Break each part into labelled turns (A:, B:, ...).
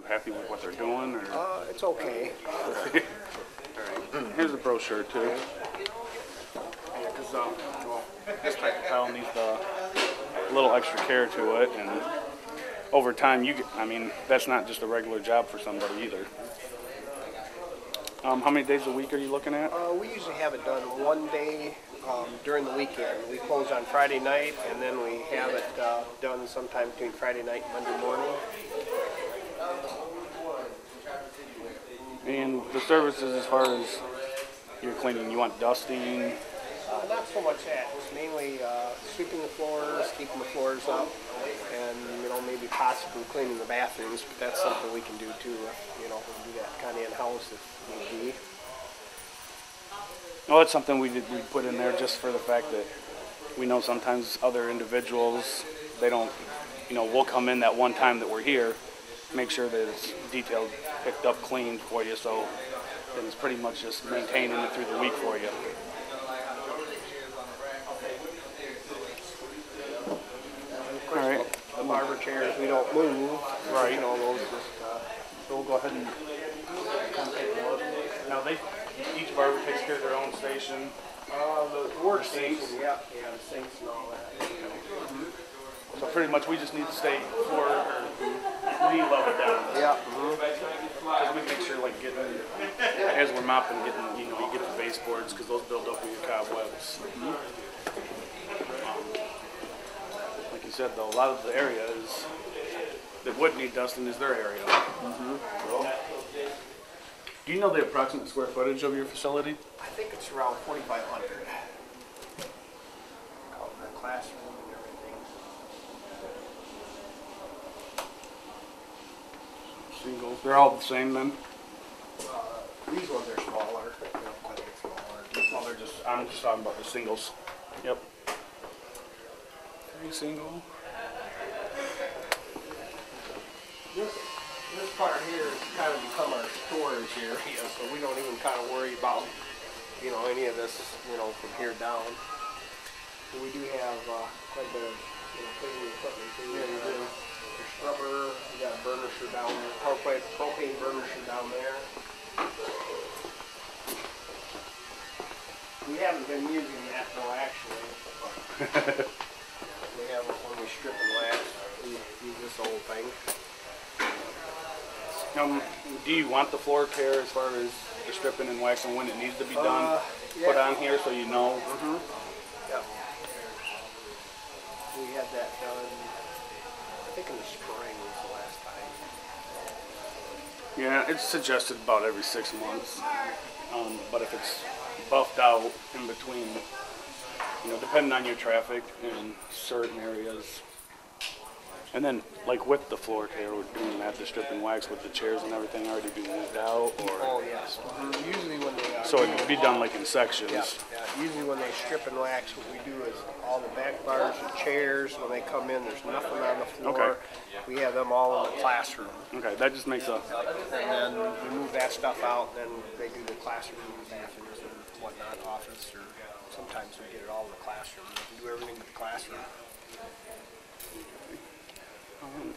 A: Happy with what they're doing? Or?
B: It's okay.
A: All right. Here's a brochure too. Yeah, because this type of tile needs a little extra care to it, and over time, that's not just a regular job for somebody either. How many days a week are you looking at?
B: We usually have it done one day during the weekend. We close on Friday night, and then we have it done sometime between Friday night and Monday morning.
A: And the services, as far as your cleaning, you want dusting?
B: Not so much that. It's mainly sweeping the floors, keeping the floors up, and maybe possibly cleaning the bathrooms. But that's something we can do too. We can do that kind of in-house if need be.
A: Well, that's something we put in there just for the fact that we know sometimes other individuals, they don't, we'll come in that one time that we're here, make sure that it's detailed, picked up, cleaned for you, so then it's pretty much just maintaining it through the week for you.
B: All right. The barber chairs, we don't move.
A: Right.
B: Those just,
A: so we'll go ahead and come take a look. Now, each barber takes care of their own station.
B: The workstation, yeah, the sinks and all that.
A: So pretty much we just need to stay floor or knee level down.
B: Yeah.
A: Because we make sure, as we're mopping, you get the baseboards because those build up with your cobwebs. Like you said, though, a lot of the areas that would need dusting is their area. Do you know the approximate square footage of your facility?
B: I think it's around 4,500. The classroom and everything.
A: Singles. They're all the same then?
B: These ones are smaller. Quite a bit smaller.
A: Well, I'm just talking about the singles. Yep. 3 single.
B: This part here has kind of become our storage area, so we don't even kind of worry about, any of this, from here down. But we do have quite a bit of, cleaning equipment too. Yeah, we do. Your scrubber, we got a burnisher down there, propane burnisher down there. We haven't been using that though, actually. We have it when we strip and wax. We use this old thing.
A: Do you want the floor care as far as the stripping and waxing when it needs to be done?
B: Yeah.
A: Put on here so you know.
B: Yep. We had that done, I think in the spring was the last time.
A: Yeah, it's suggested about every 6 months. But if it's buffed out in between, depending on your traffic in certain areas. And then, with the floor care, we're doing that, the strip and wax with the chairs and everything already be moved out? Or?
B: Oh, yes. Usually when they...
A: So it would be done in sections?
B: Yeah. Usually when they strip and wax, what we do is all the back bars and chairs, when they come in, there's nothing on the floor.
A: Okay.
B: We have them all in the classroom.
A: Okay, that just makes a...
B: And then we move that stuff out, and then they do the classroom, bathrooms and whatnot, office, or sometimes we get it all in the classroom. We do everything in the classroom.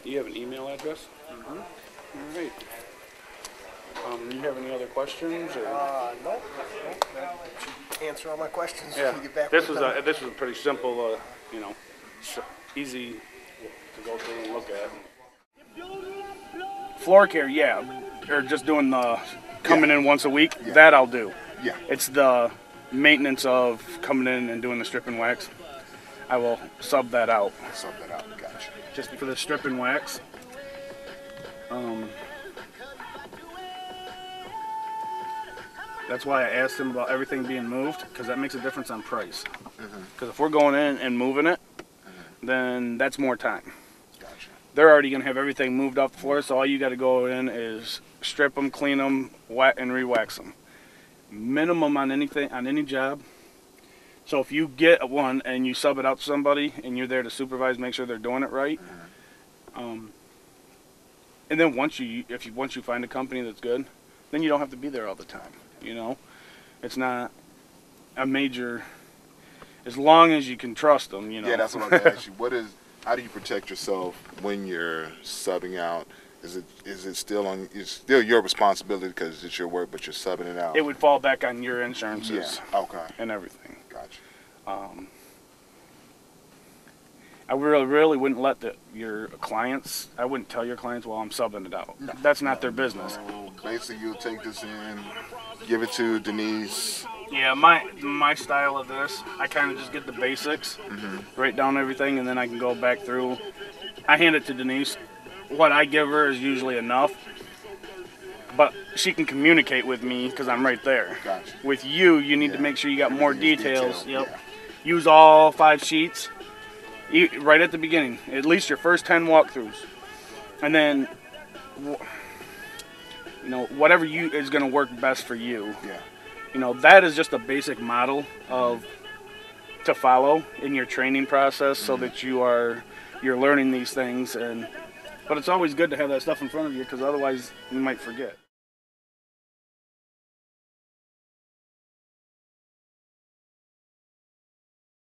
A: You have an email address?
B: Mm-hmm.
A: All right. You have any other questions? Or?
B: Nope. That should answer all my questions.
A: Yeah.
B: When we get back
A: This was a pretty simple, easy to go through and look at. Floor care, yeah, or just doing the coming in once a week. Yeah. That I'll do.
C: Yeah.
A: It's the maintenance of coming in and doing the strip and wax. I will sub that out.
C: Gotcha.
A: Just for the strip and wax. That's why I asked him about everything being moved, because that makes a difference on price. Because if we're going in and moving it, then that's more time.
C: Gotcha.
A: They're already going to have everything moved off the floor, so all you got to go in is strip them, clean them, and re-wax them. Minimum on anything, on any job. So if you get one and you sub it out to somebody and you're there to supervise, make sure they're doing it right. And then once you find a company that's good, then you don't have to be there all the time. It's not a major, as long as you can trust them.
C: Yeah, that's what I'm going to ask you. How do you protect yourself when you're subbing out Is it still on? It's still your responsibility because it's your work, but you're subbing it out.
A: It would fall back on your insurances
C: Yeah. Okay.
A: and everything.
C: Gotcha.
A: I really wouldn't let your clients. I wouldn't tell your clients, "Well, I'm subbing it out."
C: No.
A: That's not their business.
C: So basically, you'll take this in, give it to Denise.
A: Yeah, my style of this, I kind of just get the basics, write down everything, and then I can go back through. I hand it to Denise. What I give her is usually enough, but she can communicate with me because I'm right there.
C: Gotcha.
A: With you, you need to
C: Yeah.
A: make sure you got more
C: Everything's
A: details.
C: detailed,
A: Yep. Use all 5 sheets right at the beginning, at least your first 10 walkthroughs, and then whatever is going to work best for you.
C: Yeah.
A: That is just a basic model to follow in your training process, so that you're learning these things. But it's always good to have that stuff in front of you, because otherwise you might forget.